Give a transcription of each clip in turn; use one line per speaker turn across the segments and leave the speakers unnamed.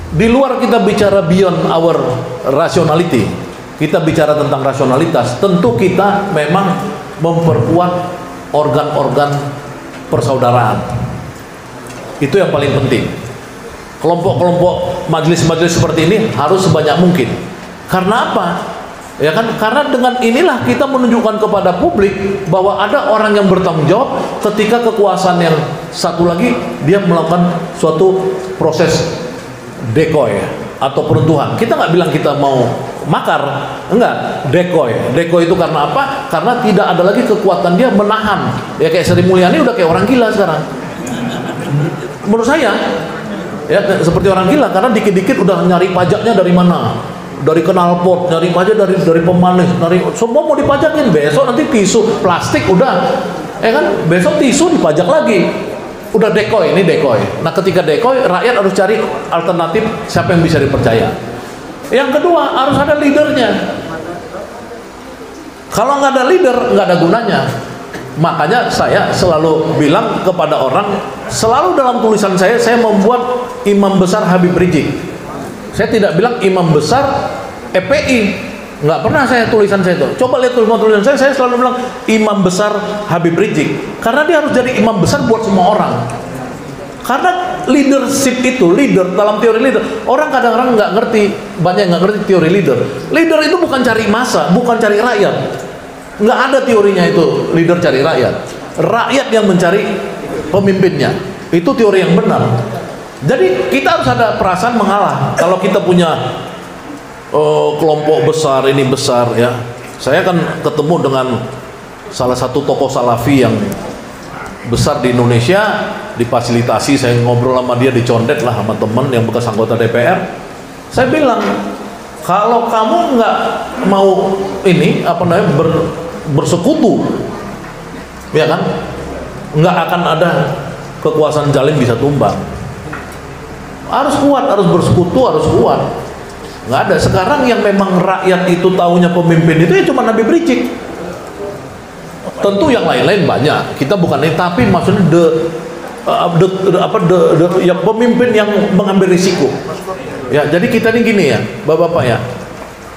Di luar kita bicara beyond our rationality, kita bicara tentang rasionalitas, tentu kita memang memperkuat organ-organ persaudaraan. Itu yang paling penting. Kelompok-kelompok majelis-majelis seperti ini harus sebanyak mungkin. Karena apa? Ya kan? Karena dengan inilah kita menunjukkan kepada publik bahwa ada orang yang bertanggung jawab ketika kekuasaan yang satu lagi dia melakukan suatu proses decoy atau peruntuhan. Kita nggak bilang kita mau makar, enggak, decoy. Decoy itu karena apa? Karena tidak ada lagi kekuatan dia menahan. Ya kayak Sri Mulyani udah kayak orang gila sekarang. Menurut saya, ya seperti orang gila karena dikit-dikit udah nyari pajaknya dari mana? Dari knalpot, nyari pajak dari pemanis, dari semua mau dipajakin. Besok nanti tisu plastik udah, kan? Besok tisu dipajak lagi. Udah decoy, ini decoy. Nah ketika decoy, rakyat harus cari alternatif siapa yang bisa dipercaya. Yang kedua harus ada leadernya. Kalau nggak ada leader, nggak ada gunanya. Makanya saya selalu bilang kepada orang, selalu dalam tulisan saya membuat Imam Besar Habib Rizik. Saya tidak bilang Imam Besar EPI, nggak pernah saya tulisan saya itu. Coba lihat tulisan saya selalu bilang Imam Besar Habib Rizik, karena dia harus jadi imam besar buat semua orang. Karena leadership itu, leader dalam teori leader, orang kadang-kadang nggak ngerti, banyak yang nggak ngerti teori leader. Leader itu bukan cari massa, bukan cari rakyat. Nggak ada teorinya itu leader cari rakyat. Rakyat yang mencari pemimpinnya. Itu teori yang benar. Jadi kita harus ada perasaan mengalah. Kalau kita punya kelompok besar, ini besar ya. Saya kan ketemu dengan salah satu tokoh salafi yang besar di Indonesia, difasilitasi, saya ngobrol sama dia, dicondet lah sama teman yang bekas anggota DPR. Saya bilang, kalau kamu nggak mau ini bersekutu, ya kan, nggak akan ada kekuasaan zalim bisa tumbang. Harus kuat, harus bersekutu, harus kuat. Nggak ada. Sekarang yang memang rakyat itu taunya pemimpin itu ya cuma Habib Rizik. Tentu yang lain-lain banyak. Kita bukan ini, tapi maksudnya yang pemimpin yang mengambil risiko. Ya, jadi kita ini gini ya, bapak-bapak ya.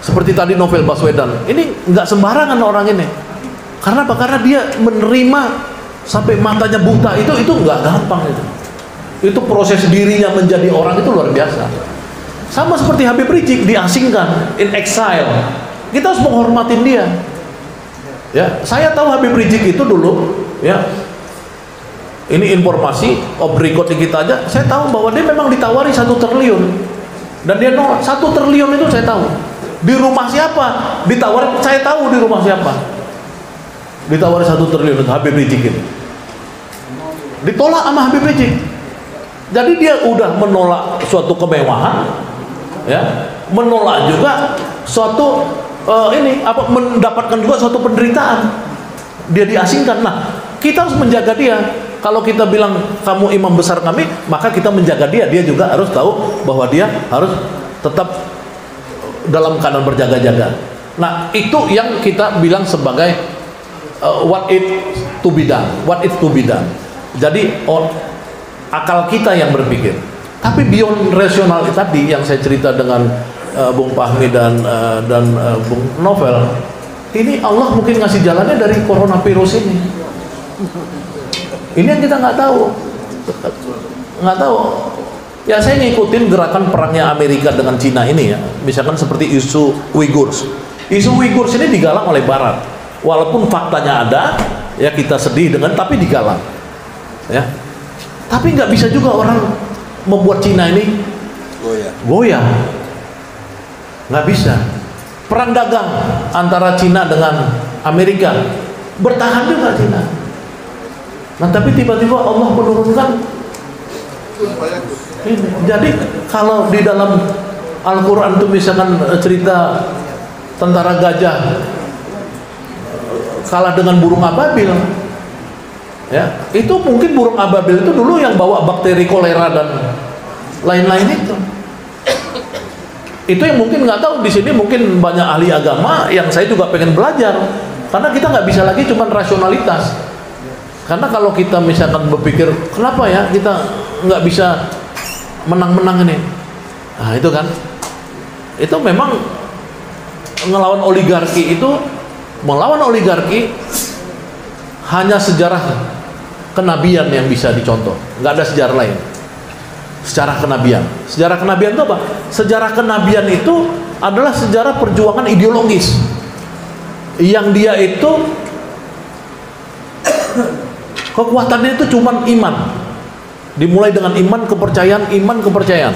Seperti tadi Novel Baswedan, ini nggak sembarangan orang ini. Karena apa? Karena dia menerima sampai matanya buta, itu nggak gampang itu. Itu proses dirinya menjadi orang itu luar biasa. Sama seperti Habib Rizik diasingkan, in exile. Kita harus menghormatin dia. Ya, saya tahu Habib Rizik itu dulu, ya. Ini informasi off record kita aja. Saya tahu bahwa dia memang ditawari 1 triliun dan dia nolak. 1 triliun itu saya tahu. Di rumah siapa? Ditawari, saya tahu di rumah siapa. Ditawari 1 triliun itu Habib Rizik ini. Ditolak sama Habib Rizik. Jadi dia udah menolak suatu kemewahan, ya, menolak juga suatu mendapatkan juga suatu penderitaan. Dia diasingkan. Nah, kita harus menjaga dia. Kalau kita bilang kamu imam besar kami, maka kita menjaga dia. Dia juga harus tahu bahwa dia harus tetap dalam keadaan berjaga-jaga. Nah, itu yang kita bilang sebagai what it to be done. What it to be done. Jadi akal kita yang berpikir. Tapi beyond rasional tadi yang saya cerita dengan Bung Fahmi dan Bung Novel, ini Allah mungkin ngasih jalannya dari coronavirus ini. Ini yang kita nggak tahu. Ya saya ngikutin gerakan perangnya Amerika dengan Cina ini ya. Misalkan seperti isu Uyghurs. Isu Uyghurs ini digalang oleh Barat. Walaupun faktanya ada, ya kita sedih dengan, tapi digalang. Ya. Tapi nggak bisa juga orang membuat Cina ini goyah. Nggak bisa. Perang dagang antara Cina dengan Amerika bertahan juga Cina. Nah tapi tiba-tiba Allah menurunkan ini. Jadi kalau di dalam Al-Quran itu misalkan cerita tentara gajah kalah dengan burung ababil, ya itu mungkin burung ababil itu dulu yang bawa bakteri kolera dan lain-lain itu. Itu yang mungkin nggak tahu di sini, mungkin banyak ahli agama yang saya juga pengen belajar, karena kita nggak bisa lagi cuma rasionalitas. Karena kalau kita misalkan berpikir kenapa ya kita nggak bisa menang-menang ini, Nah itu kan, itu memang ngelawan oligarki itu, melawan oligarki hanya sejarah kenabian yang bisa dicontoh, nggak ada sejarah lain. Sejarah kenabian itu apa? Sejarah kenabian itu adalah sejarah perjuangan ideologis yang dia itu kekuatannya itu cuman iman, dimulai dengan iman kepercayaan.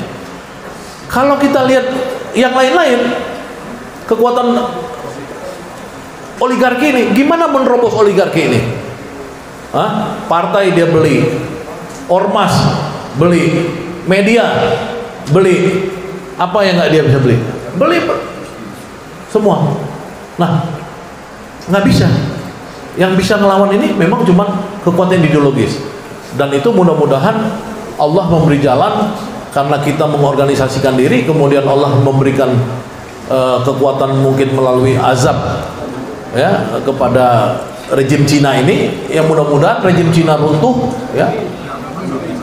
Kalau kita lihat yang lain-lain, kekuatan oligarki ini, gimana menerobos oligarki ini? Partai dia beli, ormas beli, media beli, apa yang nggak dia bisa beli? Beli semua. Nah, nggak bisa. Yang bisa ngelawan ini memang cuma kekuatan ideologis. Dan itu mudah-mudahan Allah memberi jalan, karena kita mengorganisasikan diri, kemudian Allah memberikan kekuatan mungkin melalui azab ya kepada rejim Cina ini, yang mudah-mudahan rejim Cina runtuh ya.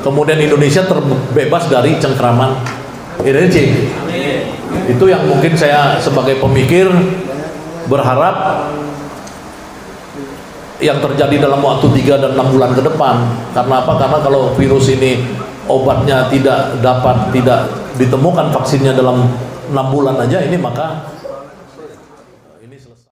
Kemudian Indonesia terbebas dari cengkraman rejim. Itu yang mungkin saya sebagai pemikir berharap yang terjadi dalam waktu 3 dan 6 bulan ke depan. Karena apa? Karena kalau virus ini obatnya tidak ditemukan vaksinnya dalam 6 bulan aja ini, maka